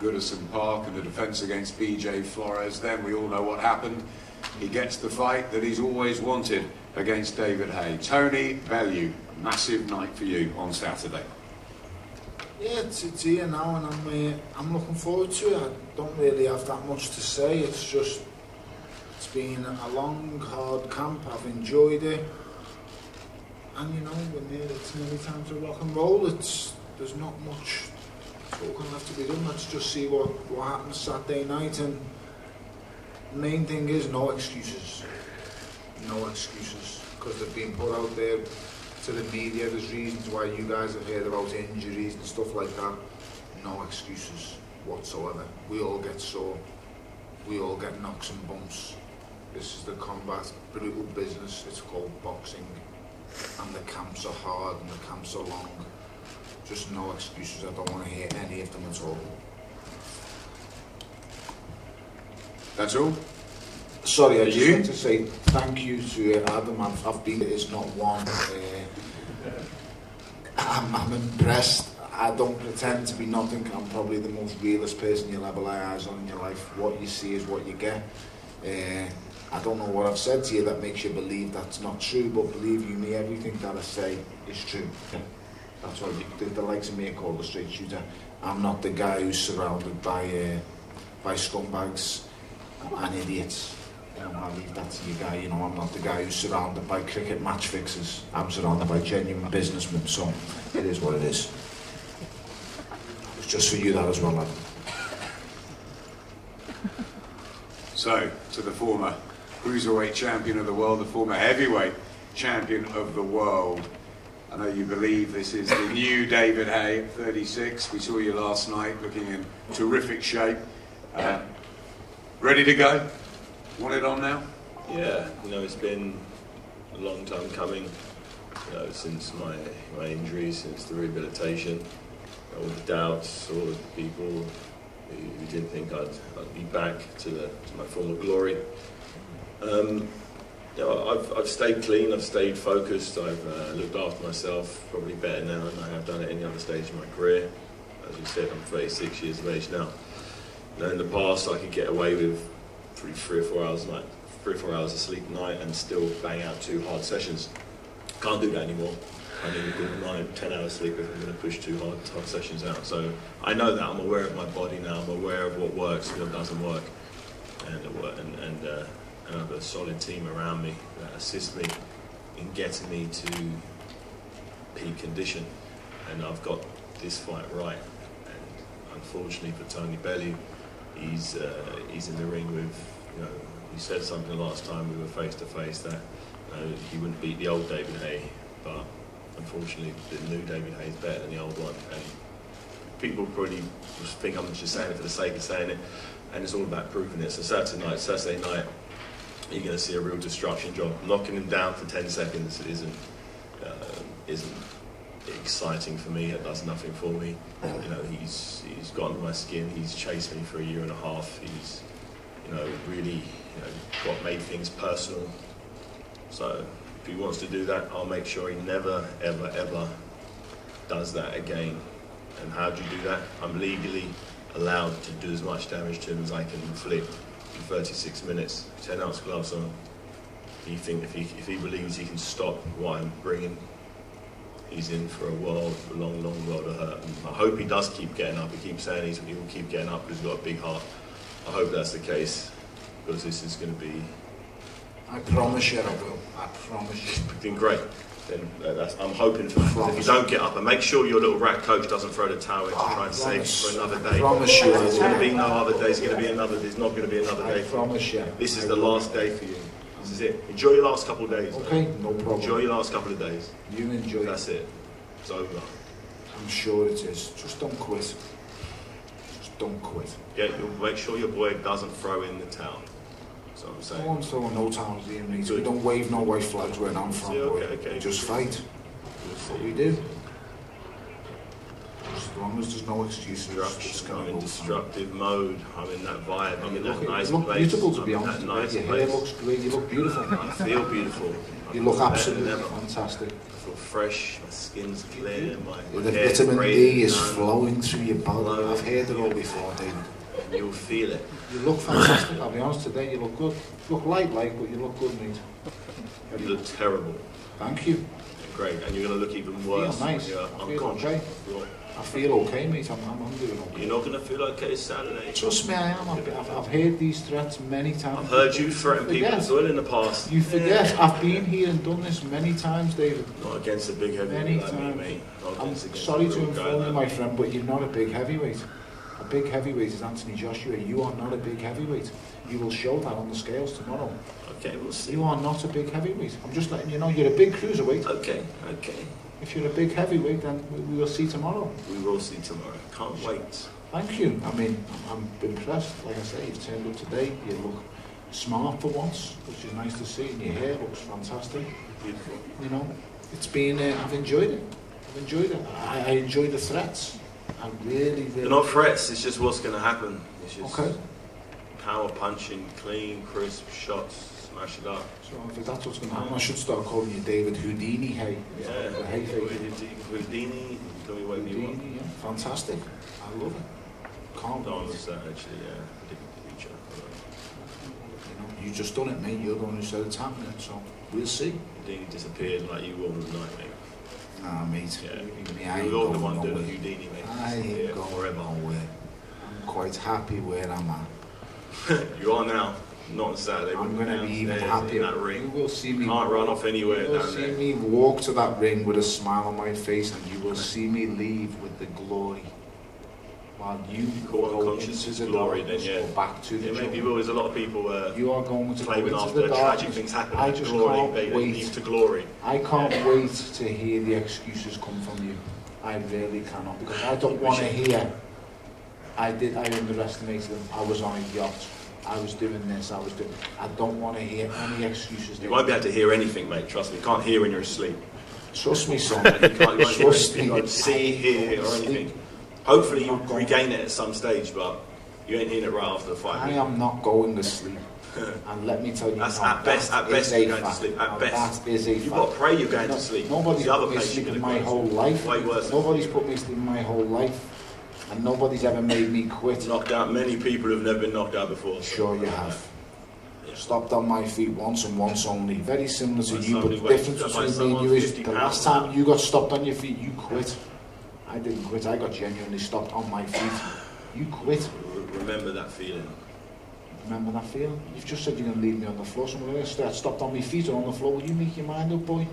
Goodison Park and the defence against BJ Flores. Then we all know what happened. He gets the fight that he's always wanted against David Haye. Tony Bellew, massive night for you on Saturday. Yeah, it's here now, and I'm looking forward to it. I don't really have that much to say. It's been a long, hard camp. I've enjoyed it, and you know, it's nearly time to rock and roll. There's not much talking left to be done. Let's just see what happens Saturday night, and the main thing is no excuses. No excuses, because they've been put out there to the media. There's reasons why you guys have heard about injuries and stuff like that. No excuses whatsoever. We all get sore. We all get knocks and bumps. This is the combat, brutal business. It's called boxing, and the camps are hard and the camps are long. Just no excuses. I don't want to hear any of them at all. That's all? Sorry, I just want to say thank you to Adam. I've been, it's not one. I'm impressed. I don't pretend to be nothing. I'm probably the most realist person you'll ever lay eyes on in your life. What you see is what you get. I don't know what I've said to you that makes you believe that's not true, but believe you me, everything that I say is true. That's why the likes of me are called a straight shooter. I'm not the guy who's surrounded by scumbags and idiots. I'll leave that to you guy. You know, I'm not the guy who's surrounded by cricket match fixers. I'm surrounded by genuine businessmen, so it is what it is. It's just for you that as well, lad. So, to the former cruiserweight champion of the world, the former heavyweight champion of the world. I know you believe this is the new David Haye at 36. We saw you last night looking in terrific shape. Ready to go? Want it on now? Yeah, you know, it's been a long time coming, you know, since my injury, since the rehabilitation, all the doubts, all the people who didn't think I'd be back to my former glory. You know, I've stayed clean, I've stayed focused, I've looked after myself probably better now than I have done at any other stage of my career. As you said, I'm 36 years of age now. You know, in the past I could get away with three or 4 hours a night, 3 or 4 hours of sleep a night and still bang out 2 hard sessions. Can't do that anymore. I need a good 9, 10 hours sleep if I'm going to push 2 hard sessions out. So I know that, I'm aware of my body now, I'm aware of what works and what doesn't work. And I have a solid team around me that assist me in getting me to peak condition. And I've got this fight right. And unfortunately for Tony Bellew, he's in the ring with, you know, he said something last time we were face to face that he wouldn't beat the old David Haye, but unfortunately the new David Haye is better than the old one. And people probably just think I'm just saying it for the sake of saying it, and it's all about proving it. So Saturday night, you're going to see a real destruction job. Knocking him down for 10 seconds isn't exciting for me. It does nothing for me. You know, he's got under my skin. He's chased me for 1.5 years. He's, you know, really, you know, made things personal. So if he wants to do that, I'll make sure he never, ever, ever does that again. And how do you do that? I'm legally allowed to do as much damage to him as I can inflict in 36 minutes. 10-ounce gloves on. You think if he believes he can stop what I'm bringing, he's in for a long world of hurt. And I hope he does keep getting up. He keeps saying he will keep getting up because he's got a big heart. I hope that's the case, because this is going to be... I promise you I will. I promise you. Been great. Then I'm hoping for that. If you don't get up, and make sure your little rat coach doesn't throw the towel in to try and save you for another day. I promise you. There's going to be no other day. There's going to be another. There's not going to be another day. I promise you. This is the last day for you. This is it. Enjoy your last couple of days. Okay, no problem. Enjoy your last couple of days. You enjoy it. That's it. It's over. I'm sure it is. Just don't quit. Just don't quit. Yeah, you'll make sure your boy doesn't throw in the towel. That's what I'm saying. No one's throwing no towels here, mate. We don't wave no white flags where I'm from, boy. Okay. Just fight. We'll see. What we do. Just As long as there's no excuses, it's I'm going to in go destructive mode. I'm in that vibe. I'm in that nice you look place. beautiful, to be I'm in honest. that nice Your place. hair looks great. You look beautiful. I feel beautiful. You look better than absolutely ever. fantastic. I feel fresh. My skin's clear. My The hair's vitamin great, D is and flowing through your body. Flowing. I've heard it all before, David. you'll feel it. You look fantastic. I'll be honest today. You look good. You look light, but you look good, mate. You look terrible. Thank you. Great, and you're going to look even worse. Feel nice. When you're I feel unconscious. okay. I feel okay, mate. I'm doing okay. You're not going to feel okay Saturday. Trust me, I am. I've heard these threats many times. I've heard you threaten people as well in the past. You forget. Yeah. I've been here and done this many times, David. Not against a big heavyweight Many like me, times. mate. I'm sorry to inform you, my friend, but you're not a big heavyweight. A big heavyweight is Anthony Joshua. You are not a big heavyweight. You will show that on the scales tomorrow. Okay, we'll see. You are not a big heavyweight. I'm just letting you know you're a big cruiserweight. Okay. If you're a big heavyweight, then we will see tomorrow. We will see tomorrow. Can't wait. Thank you. I mean, I'm impressed. Like I say, you've turned up today. You look smart for once, which is nice to see. And your hair looks fantastic. Beautiful. You know, it's been. I've enjoyed it. I enjoy the threats. I really. They're not threats. It's just what's going to happen. It's just Okay. power punching, clean, crisp shots. Smash it up. So if that's what's going to happen, I should start calling you David Houdini Haye. Yeah. The Haye fake. Houdini. Tell me what you want. Houdini, yeah. Fantastic. I love it. Can't Don't wait. understand actually. Yeah. Predict the future. You know, you just done it, mate. You're the one who said it's happening. So we'll see. Houdini disappeared like you will in the night, mate. Nah, mate. Yeah. Me, I ain't You're the going one doing nowhere. Houdini, mate. I ain't Yeah, going forever. nowhere. I'm quite happy where I'm at. You are now. Not on Saturday. I'm going to be even downstairs happier. in that ring. You will see me. Can't run off anywhere You will down see there. me walk to that ring with a smile on my face, and you will see me leave with the glory. While you Call go unconscious into is the glory, then, darkness, yeah. go back to the Yeah, maybe jungle. there's a lot of people You are going to go claiming into after the tragic darkness. things happen. I just glory, can't they wait. leave to glory. I can't wait to hear the excuses come from you. I really cannot, because I don't want to hear. I underestimated them. I was on a yacht. I was doing this. I don't want to hear any excuses. You won't be able to hear anything, mate. Trust me. You can't hear when you're asleep. Trust me, son. You won't hear Trust anything. me. You won't see, hear, or anything. Hopefully you regain it at some stage, but you ain't hearing it right after the fight. I am not going to sleep. And let me tell you, That's now, at best that you're is going a to fact. sleep. At Now, best. that is a You've fact. got to pray you're going to sleep. Nobody's the other put me place asleep you're in going my to whole life. Way worse. Nobody's put me asleep in my whole life. And nobody's ever made me quit. Knocked out. Many people have never been knocked out before. Sure you have. Stopped on my feet once and once only. Very similar to Like you, but somebody the wakes difference up like between me and you someone is 50 the last pounds time you got stopped on your feet, you quit. I didn't quit. I got genuinely stopped on my feet. You quit. Remember that feeling. Remember that feeling? You've just said you're going to leave me on the floor, so I'm going to start stopped on my feet or on the floor. Will you make your mind up, boy?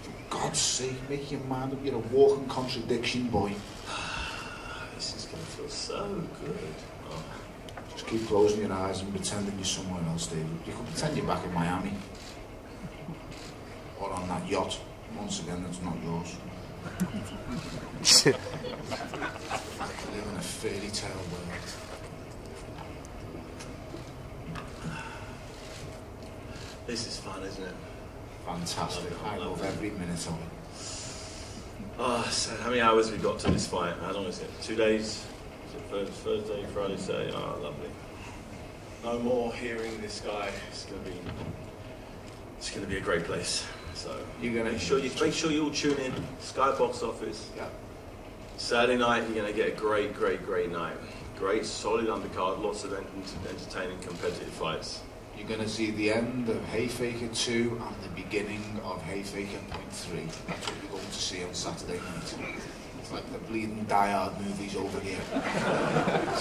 For God's sake, make your mind up. You're a walking contradiction, boy. This is going to feel so good. Oh. Just keep closing your eyes and pretending you're somewhere else, David. You can pretend you're back in Miami. Or on that yacht. Once again, that's not yours. Live in a fairy tale world. This is fun, isn't it? Fantastic. I love every minute of it. Oh, so how many hours have we got to this fight? How long is it? 2 days? Is it Thursday, Friday, Saturday? Oh, lovely. No more hearing this guy. It's gonna be a great place. So You're gonna make sure you all tune in. Sky Box Office. Yeah. Saturday night, you're gonna get a great night. Great, solid undercard. Lots of entertaining, competitive fights. You're going to see the end of Haye Faker 2 and the beginning of Haye Faker .3. That's what you're going to see on Saturday night. It's like the bleeding Die Hard movies over here.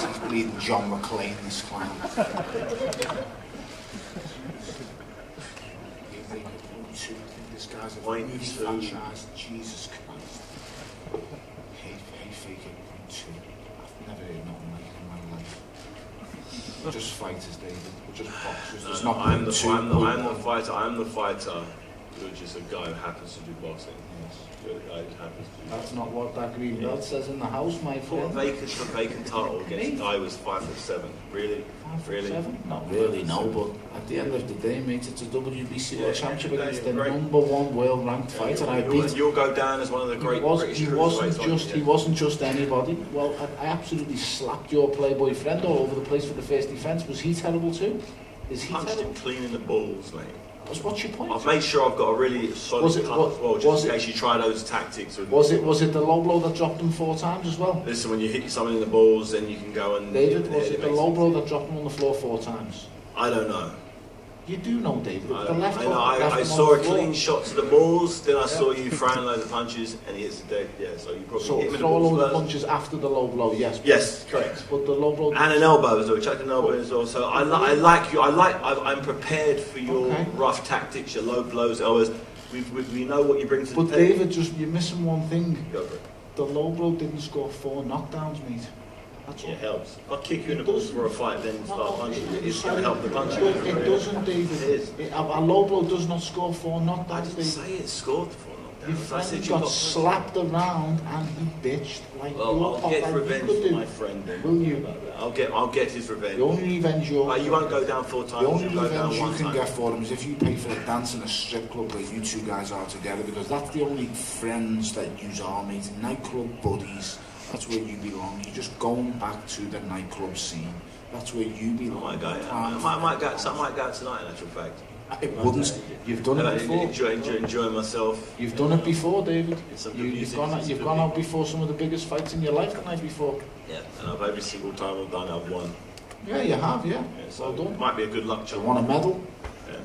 He's bleeding John McClane, this clown. Haye Faker .2, I think this guy's a Point movie two. franchise. Jesus Christ. Haye Faker .2. I've never heard nothing like it in my life. We're just fighters, David. We're just boxers. There's not I'm the two fighter. point I'm the one. fighter. I'm the fighter You're just a guy who happens to do boxing. You're the guy who happens to do That's not what that green belt says in the house, my For a friend. vacant title against a guy who was 5'7". Really? 5'7"? Not really, no, but at the end of the day, mate, it's a WBC World Championship against the great. #1 world ranked fighter. I beat. You'll go down as one of the great British He wasn't just anybody. Well, I absolutely slapped your Playboy friend all over the place for the first defence. Was he terrible too? Is he Punched terrible? him clean in the balls, mate. What's your point? I've made sure I've got a really solid Was it- punch as well, was just in it- case you try those tactics. Was it the low blow that dropped him 4 times as well? Listen, when you hit someone in the balls, then you can go and... David, was it the makes low sense. blow that dropped him on the floor 4 times? I don't know. You do know, David. I, The left I, hook know, left I him saw on a the floor. clean shot to the balls, then I saw you throwing loads of punches, and he hits the deck. Yeah, so you probably So hit him in the throw a balls load of first. punches after the low blow, yes. Yes, correct. But the low blow... And an elbow as well, chucked an elbow as well. So I like you. I'm prepared for your Okay. rough tactics, your low blows, elbows. We know what you bring to the But table. David, you're missing one thing. Go for it. The low blow didn't score 4 knockdowns, mate. That's all. It helps. If I kick you in the It balls does. for a fight, then start punching. It's going to help the punching. It doesn't, David. It is. A low blow does not score 4 I knockdowns, didn't David. say it scored for Your knockdowns. I said friend you got got slapped around and he bitched like Well, your I'll pop get like you revenge could for do. my friend. Then. Will you? I'll get his revenge. The only revenge You won't go down 4 times. The only You'll go down revenge 1 you can time. get for him is if you pay for a dance in a strip club where you 2 guys are together, because that's the only friends that you are, mate. Nightclub buddies. That's where you belong. You're just going back to the nightclub scene. That's where you I belong. might go. I might go tonight. In actual fact, It wouldn't. You've done it before. Enjoy myself. You've done it before, David. It's some good You've music, gone it's you've good gone out music. before some of the biggest fights in your life the night before. Yeah, and every single time I've done it, I've won. Yeah, you have. Yeah. Yeah, so Well done. it might be a good luck Do you charm. want a medal? Yeah.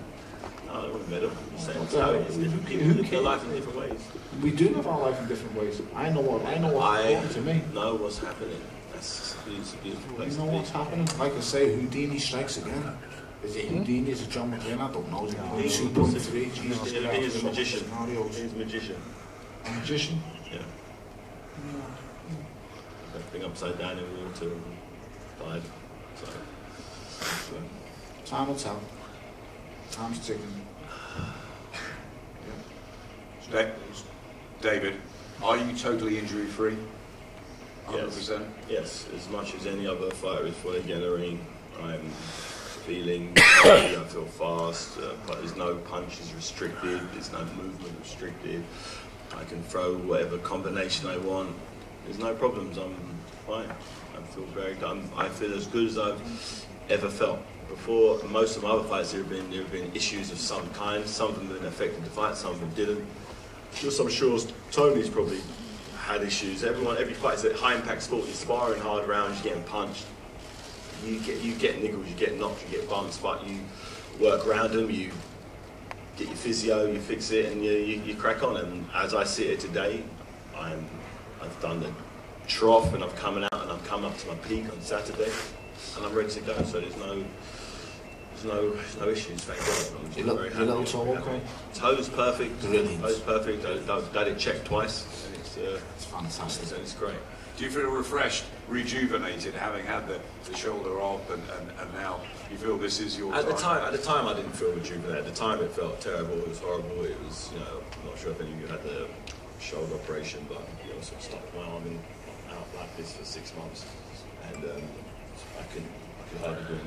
No, I don't want a medal. I'm just saying What it's the how hell? it is. Different people Who live their cares? life in different ways. We do live our life in different ways. I know what's important to me. know what's happening. It's a beautiful place You know to be. what's happening? Like I say, Houdini strikes again. Is it Houdini? Is it John McClane? I don't know. Is it Houdini. 2.3? Jesus He Christ. is a magician. Scenarios. He's a magician. A magician? Yeah. Everything upside down in water and died. So, Time will tell. Time's ticking. David, are you totally injury free? Yes. 100%? yes, as much as any other fighter is before they get in the ring, I'm feeling healthy, I feel fast, but there's no punches restricted, there's no movement restricted. I can throw whatever combination I want. There's no problems. I'm fine. I feel very good. I feel as good as I've ever felt. Before most of my other fights, there have been issues of some kind. Some of them have affected the fight, some of them didn't. Just I'm sure Tony's probably had issues. Every fight is a high impact sport. You're sparring hard rounds, you're getting punched. You get niggles, you get knocked, you get bumps, but you work around them. You get your physio, you fix it, and you crack on. And as I sit here today, I've done the trough, and I've come out, and I've come up to my peak on Saturday, and I'm ready to go. So there's no issues, thank God. I'm Your very happy. little toe okay? Toe's perfect. Brilliant. Toe's perfect. I've had it checked twice, and It's fantastic. it's great. Do you feel refreshed, rejuvenated, having had the shoulder up, and now you feel this is your At the time, I didn't feel rejuvenated. At the time, it felt terrible. It was horrible. It was, I'm not sure if any of you had the shoulder operation, but sort of stuck my arm out like this for 6 months, and I could hardly do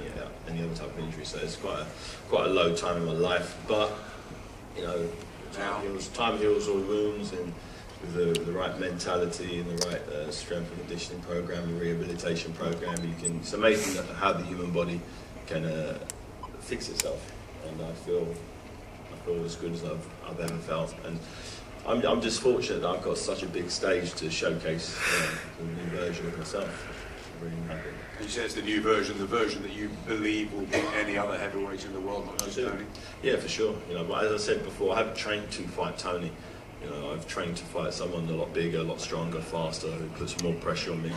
any other type of injury. So it's quite a low time in my life. But time heals all wounds, and with the right mentality and the right strength and conditioning program and rehabilitation program, it's amazing how the human body can fix itself. And I feel as good as I've ever felt. And I'm just fortunate that I've got such a big stage to showcase the new version of myself. I'm really happy. You say it's the new version, the version that you believe will beat any other heavyweight in the world, not just Tony. Yeah, for sure. But as I said before, I haven't trained to fight Tony. I've trained to fight someone a lot bigger, a lot stronger, faster, who puts more pressure on me.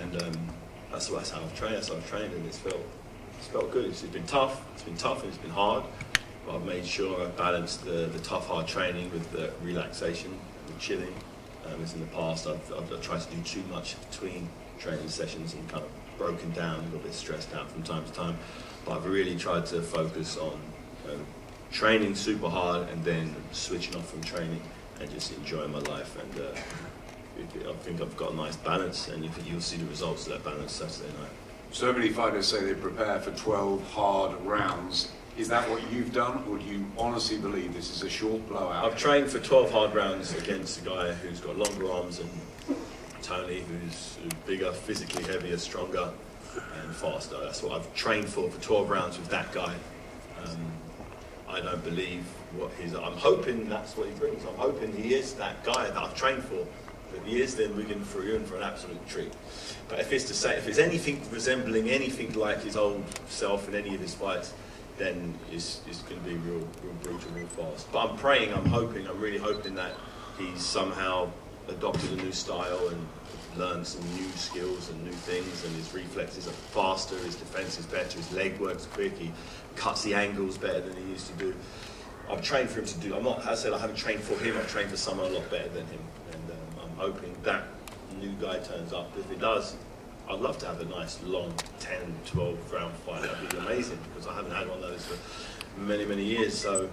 And that's how I've trained. That's how I've trained, and it's felt good. It's been tough. It's been tough and it's been hard. But I've made sure I've balanced the tough, hard training with the relaxation, the chilling. As in the past, I've tried to do too much between training sessions and kind of broken down, a little bit stressed out from time to time. But I've really tried to focus on training super hard and then switching off from training and just enjoying my life. And I think I've got a nice balance, and you'll see the results of that balance Saturday night. So many fighters say they prepare for 12 hard rounds. Is that what you've done, or do you honestly believe this is a short blowout? I've trained for 12 hard rounds against a guy who's got longer arms and Tony, who's bigger, physically heavier, stronger and faster. That's what I've trained for 12 rounds with that guy. I don't believe what I'm hoping that's what he brings. I'm hoping he is that guy that I've trained for. If he is, then we're going for you in for an absolute treat. But if it's anything resembling anything like his old self in any of his fights, then it's going to be real brutal, real fast. But I'm praying, I'm really hoping that he's somehow adopted a new style and learned some new skills and new things, and his reflexes are faster, his defense is better, his leg works quick, he cuts the angles better than he used to do. I've trained for him to do, I haven't trained for him, I've trained for someone a lot better than him. And I'm hoping that new guy turns up. If it does, I'd love to have a nice long 10, 12 round fight. That'd be amazing, because I haven't had one of those for many, many years. So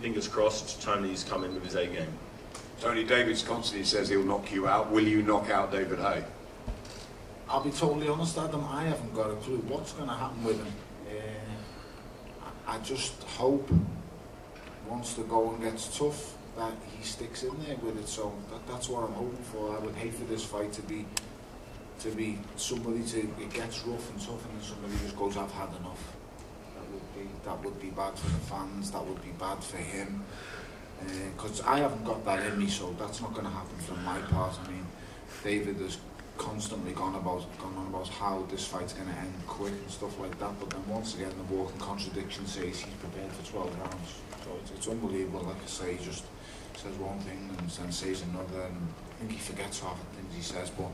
fingers crossed, Tony's coming with his A game. Tony, David constantly says he'll knock you out. Will you knock out David Haye? I'll be totally honest, Adam, I haven't got a clue what's going to happen with him. I just hope once the going gets tough that he sticks in there with it. So that's what I'm hoping for. I would hate for this fight to be somebody it gets rough and tough, and then somebody just goes, I've had enough. That would be bad for the fans. That would be bad for him. Because I haven't got that in me, so that's not going to happen from my part. I mean, David has constantly gone on about how this fight's going to end quick and stuff like that, but then once again the walking contradiction says he's prepared for 12 rounds. So it's unbelievable. Like I say, he just says one thing and then says another, and I think he forgets half the things he says. But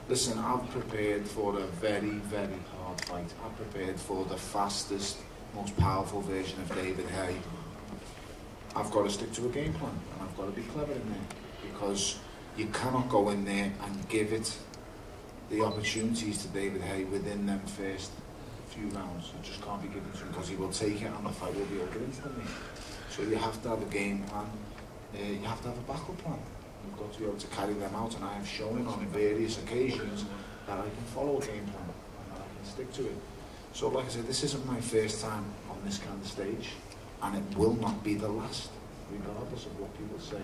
listen, I've prepared for a very, very hard fight. I've prepared for the fastest, most powerful version of David Haye. I've got to stick to a game plan, and I've got to be clever in there, because you cannot go in there and give it the opportunities to David Haye within them first few rounds. It just can't be given to him, because he will take it and the fight will be over instantly. So you have to have a game plan, you have to have a backup plan. You've got to be able to carry them out, and I have shown on various occasions that I can follow a game plan and that I can stick to it. So like I said, this isn't my first time on this kind of stage, and it will not be the last, regardless of what people say.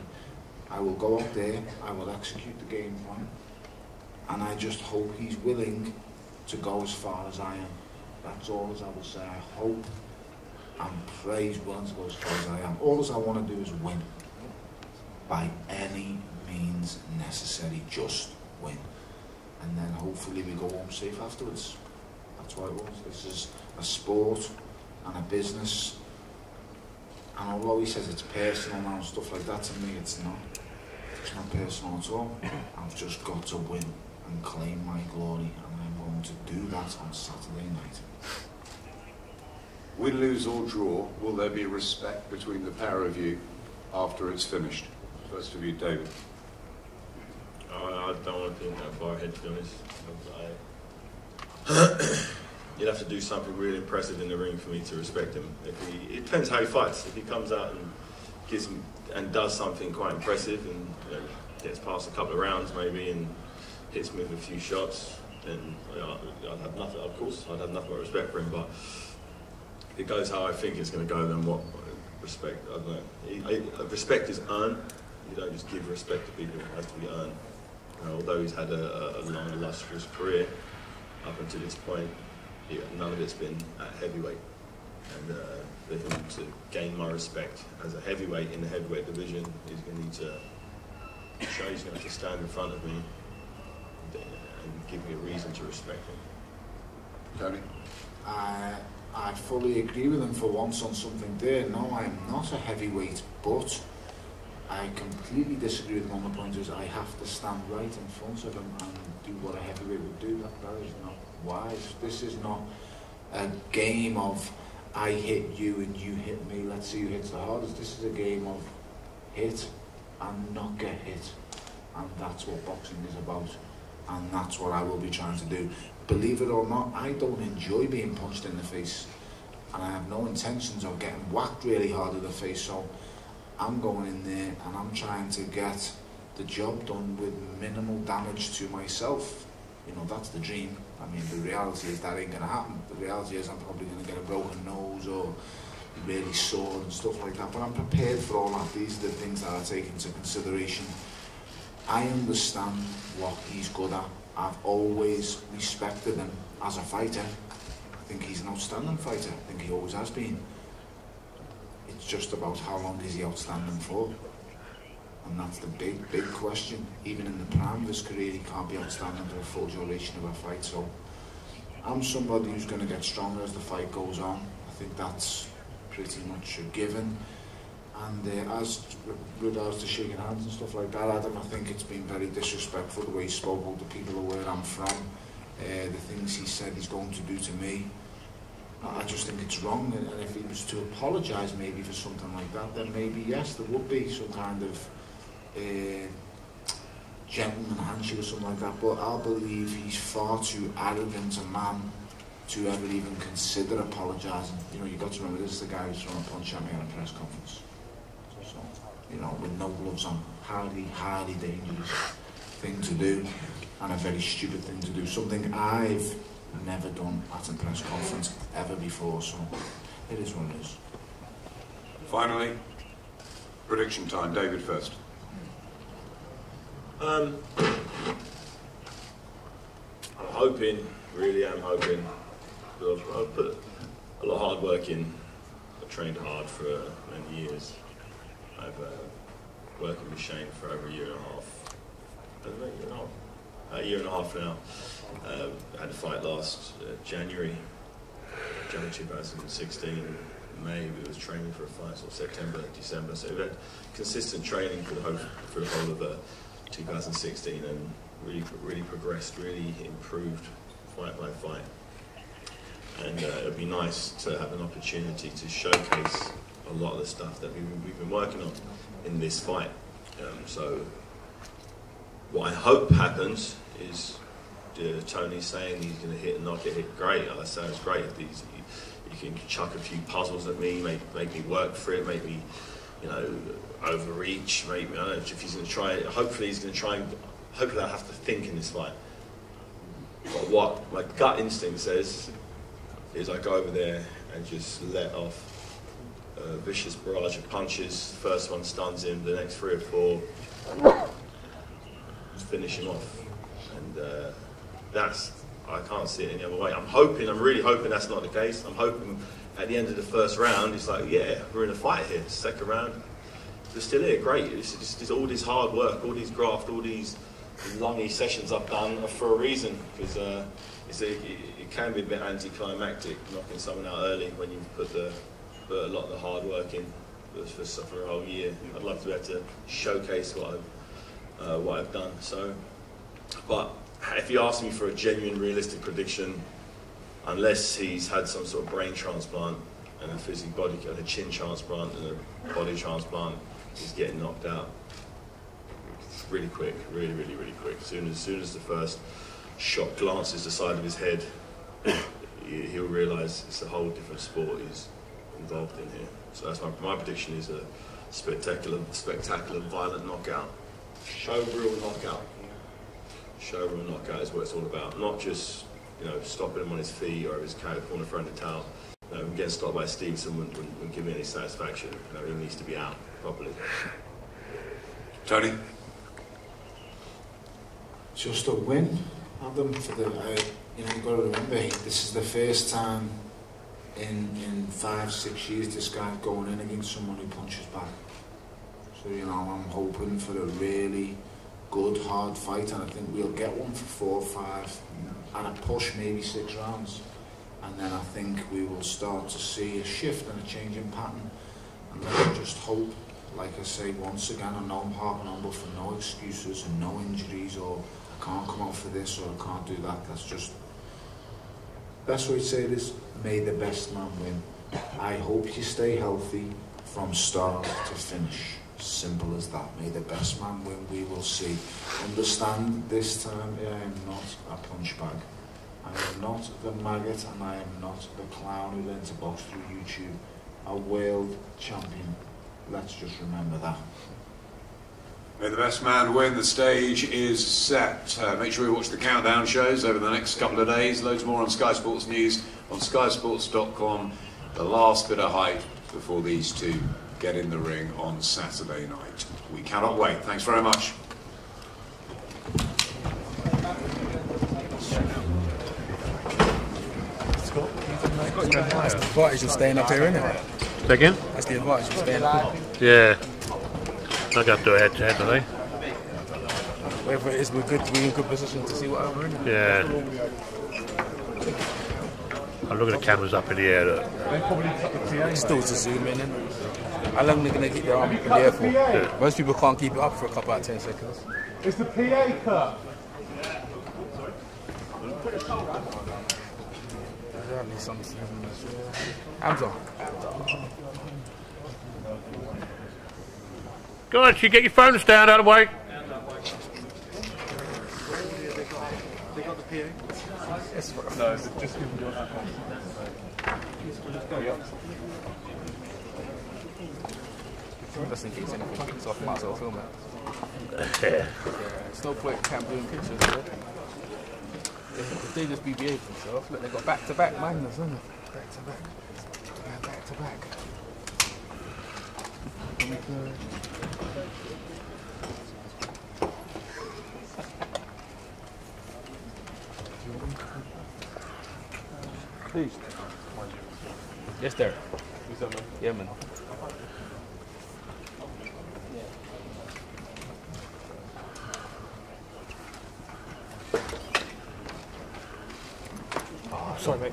I will go out there, I will execute the game plan, and I just hope he's willing to go as far as I am. That's all as I will say. I hope and pray he's willing to go as far as I am. All as I want to do is win. By any means necessary, just win. And then hopefully we go home safe afterwards. That's what it was. This is a sport and a business. And although he says it's personal now and stuff like that, to me it's not. It's not personal at all. I've just got to win and claim my glory, and I'm going to do that on Saturday night. Win, lose or draw, will there be respect between the pair of you after it's finished? First of you, David. I don't want to think that far ahead, to be honest. You'd have to do something really impressive in the ring for me to respect him. It depends how he fights. If he comes out and gives him and does something quite impressive, and gets past a couple of rounds maybe and hits me with a few shots, then I'd have nothing. Of course, I'd have nothing but respect for him. But if it goes how I think it's going to go, then what respect? I don't know. Respect is earned. You don't just give respect to people; it has to be earned. Although he's had a long, illustrious career up until this point, none of it's been at heavyweight. And for him to gain my respect as a heavyweight in the heavyweight division, he's going to need to show he's going to have to stand in front of me and give me a reason to respect him. Tony? I fully agree with him for once on something there. No, I'm not a heavyweight, but I completely disagree with him on the point is I have to stand right in front of him and do what a heavyweight would do. That is not wise. This is not a game of I hit you and you hit me, let's see who hits the hardest. This is a game of hit and not get hit, and that's what boxing is about, and that's what I will be trying to do. Believe it or not, I don't enjoy being punched in the face. and I have no intentions of getting whacked really hard in the face, so I'm going in there and I'm trying to get the job done with minimal damage to myself. You know, that's the dream. I mean, the reality is that ain't going to happen. The reality is I'm probably going to get a broken nose or really sore and stuff like that, but I'm prepared for all that. These are the things that I take into consideration. I understand what he's good at. I've always respected him as a fighter. I think he's an outstanding fighter. I think he always has been. It's just about how long is he outstanding for? And that's the big question. Even in the prime of his career, he can't be outstanding for a full duration of a fight. So I'm somebody who's going to get stronger as the fight goes on. I think that's pretty much a given. And as regards to shaking hands and stuff like that, Adam, I think it's been very disrespectful the way he spoke about the people of where I'm from, the things he said he's going to do to me. I just think it's wrong, and if he was to apologise maybe for something like that, then maybe yes, there would be some kind of gentleman handshake or something like that, but I believe he's far too arrogant a man to ever even consider apologising. You know, you've got to remember, this is the guy who's throwing a punch at me at a press conference. So, you know, with no gloves on, highly dangerous thing to do, and a very stupid thing to do. Something I've never done at a press conference ever before, so it is what it is. Finally, prediction time. David first. I'm hoping, really am hoping, I've put a lot of hard work in. I've trained hard for many years. I've working with Shane for over a year and a half. A year and a half now. I had a fight last January 2016. May we was training for a fight, so September, December. So we've had consistent training for the whole of 2016, and really progressed, really improved fight by fight. And it'd be nice to have an opportunity to showcase a lot of the stuff that we've been working on in this fight. So what I hope happens is Tony saying he's going to hit and knock it, hit great. That sounds great. If you can chuck a few puzzles at me, make me work for it, make me, you know, overreach. Maybe I don't know if he's going to try. Hopefully he's going to try and. Hopefully I have to think in this fight. But what my gut instinct says is I go over there and just let off a vicious barrage of punches. First one stuns him. The next 3 or 4 finish him off. And I can't see it any other way. I'm really hoping that's not the case. I'm hoping at the end of the first round, it's like, yeah, we're in a fight here. Second round, we're still here, great. It's just all this hard work, all these graft, all these longy sessions I've done are for a reason, because it can be a bit anticlimactic knocking someone out early when you've put a lot of the hard work in for a whole year. I'd love to be able to showcase what I've done. So, but if you ask me for a genuine, realistic prediction, unless he's had some sort of brain transplant and a chin transplant and a body transplant, he's getting knocked out really quick, really quick. As soon as the first shot glances the side of his head, he'll realise it's a whole different sport he's involved in here. So that's my prediction is a spectacular, violent knockout. Showreel knockout. Showreel knockout is what it's all about. Not just, you know, stopping him on his feet or his corner throwing the towel. You know, getting stopped by Stevenson wouldn't give me any satisfaction. You know, he needs to be out properly. Tony? Just a win, Adam. For the, you know, you've got to remember, this is the first time in 5-6 years this guy's going in against someone who punches back. So, you know, I'm hoping for a really good, hard fight, and I think we'll get one for 4 or 5, and a push, maybe 6 rounds. And then I think we will start to see a shift and a change in pattern. And then I just hope, like I say, once again, I know I'm harping on, but for no excuses and no injuries, or I can't come out for this, or I can't do that. That's just, best way to say it is, may the best man win. I hope you stay healthy from start to finish. Simple as that. May the best man win. We will see. Understand this time, I am not a punch bag. I am am not the maggot and I am not the clown who learned to box through YouTube. A world champion. Let's just remember that. May the best man win. The stage is set. Make sure you watch the countdown shows over the next couple of days. Loads more on Sky Sports News, on skysports.com. The last bit of hype before these two get in the ring on Saturday night. We cannot wait. Thanks very much. That's the advantage of staying up here, isn't it? Again? That's the advantage of staying up Yeah. here. I got to do a head to head today. Whatever it is, we're in good position to see whatever, isn't it? Yeah. I'm looking at the cameras up in the air. Look. Still to zoom in, isn't it? How long are they going to keep their arm up in the air for? Yeah. Most people can't keep it up for a couple of 10 seconds. It's the PA cut. Hamza. Go on, you get your phones down out of the way. They got the PA? Yes, No, it's just give them your account. Just in case anything kicks off, might as well film it. Yeah. It's no point doing pictures, yeah? If they just behave themselves, look, they got back-to-back magnets, isn't it? Back-to-back. Back-to-back. Please. Yes, there. Yeah, man. Oh, sorry, mate.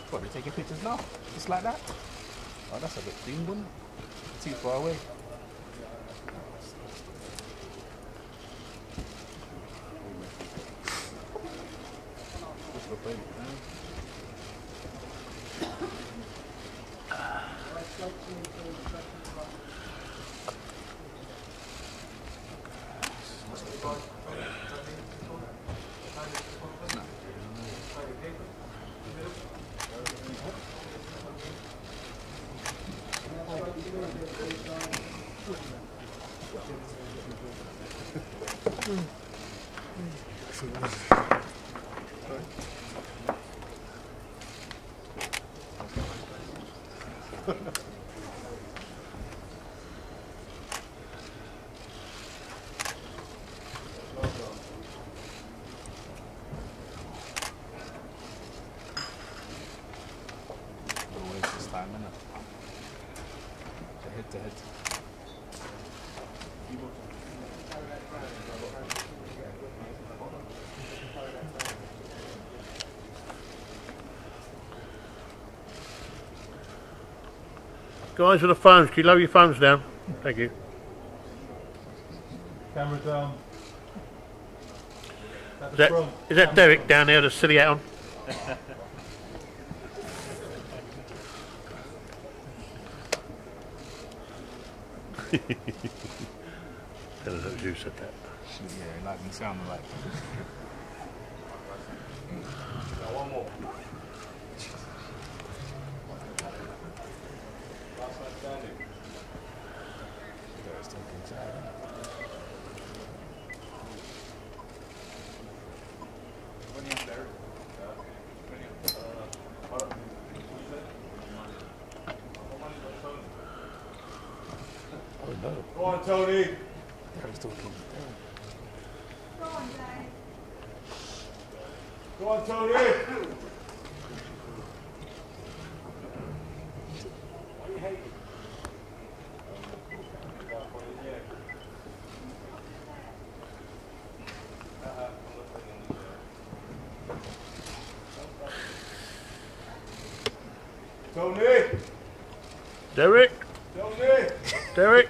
What, they're taking pictures now? Just like that? Oh, that's a bit thin, one. Too far away. Head. Guys with the phones, can you lower your phones down? Thank you. Camera down. Is that Derek down there with the silly hat on? You said that. Yeah, like me sounding like. One more. Last man standing. Go on, Tony. Go on, Tony. Tony. Derek. Tony. Derek.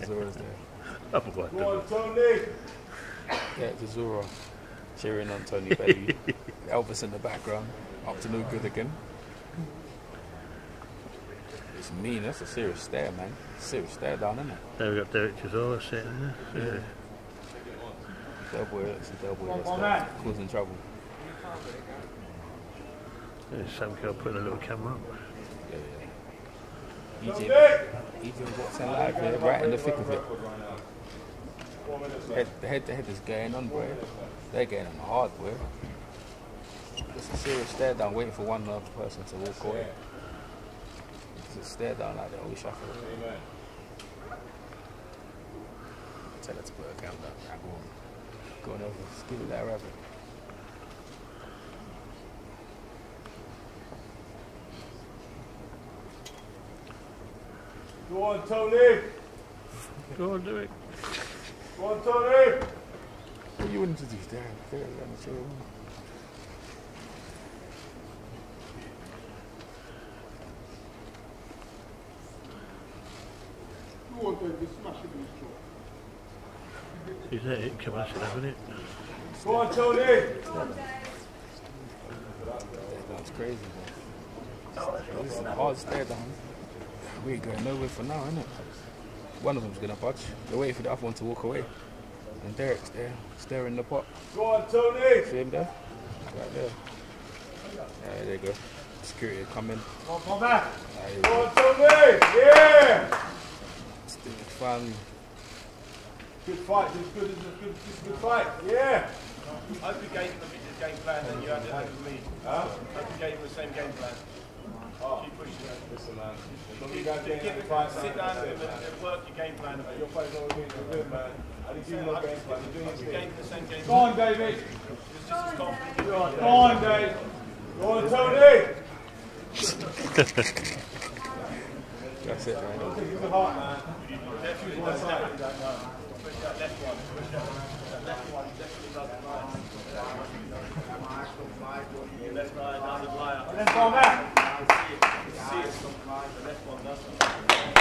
Zoro's there. I forgot. Go on, Tony. Yeah, it's Zoro cheering on Tony Bellew. Elvis in the background, up to no good again. It's mean. That's a serious stare, man. Serious stare down, isn't it? There we got Derek Chisora sitting there. Yeah. Del Boy, it's a Del Boy that's causing trouble. There's some girl putting a little camera up. Egypt boxing live here, right in the thick of it. The head is going on, boy. They're getting on hard, boy. It's a serious stare down, waiting for one other person to walk away. It's a stare down like that, always shuffle. Tell her to put her camera down. Right, go on over, just give it that rabbit. Go on, Tony. Go on, do it. Go on, Tony. What you wanting to do? There, on the chair. He's there, it come on, haven't it? Go on, Tony. That's crazy, man. This is a hard stare down. We ain't going nowhere for now, innit? One of them's gonna budge. They're waiting for the other one to walk away. And Derek's there, staring the pot. Go on, Tony. See him there? Right there. There you go. Security coming. Come back. Go on, Tony. Yeah. Still family. Good fight. Good fight. Yeah. I hope you gave him the game plan that you had with me. Huh? I hope you gave him the same game plan. Keep pushing it. Listen, man. Sit down and work your game plan. Your fight's always been good, man. I didn't give you no game plan. You're doing You your gave thing. him the same game Go on, plan. David. It's just as confident. Go on, Dave. Go on, Tony. That's it, man. Don't think it's a heart, man. Definitely one side. Push that left one. Push that left one. Definitely doesn't lie. Your left eye doesn't lie. And then go back. See it. The left one doesn't. Yeah.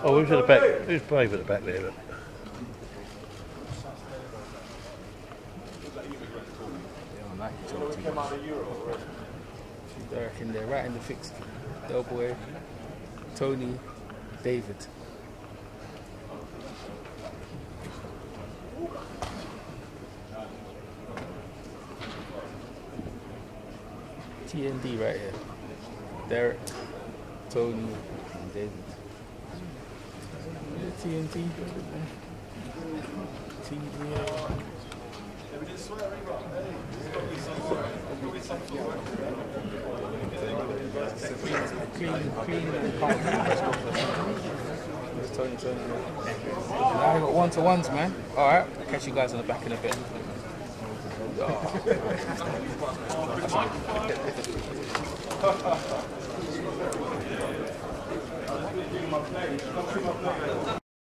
Oh, who's at the back? Who's brave at the back there? Look? They don't like each other too much. Derek in there, right in the fix. Del Boy, Tony, David. TND right here. Derek, Tony, and David. TNT. TNT. Clean and calm. Tony. Now I got one-to-ones, man. Alright, catch you guys on the back in a bit.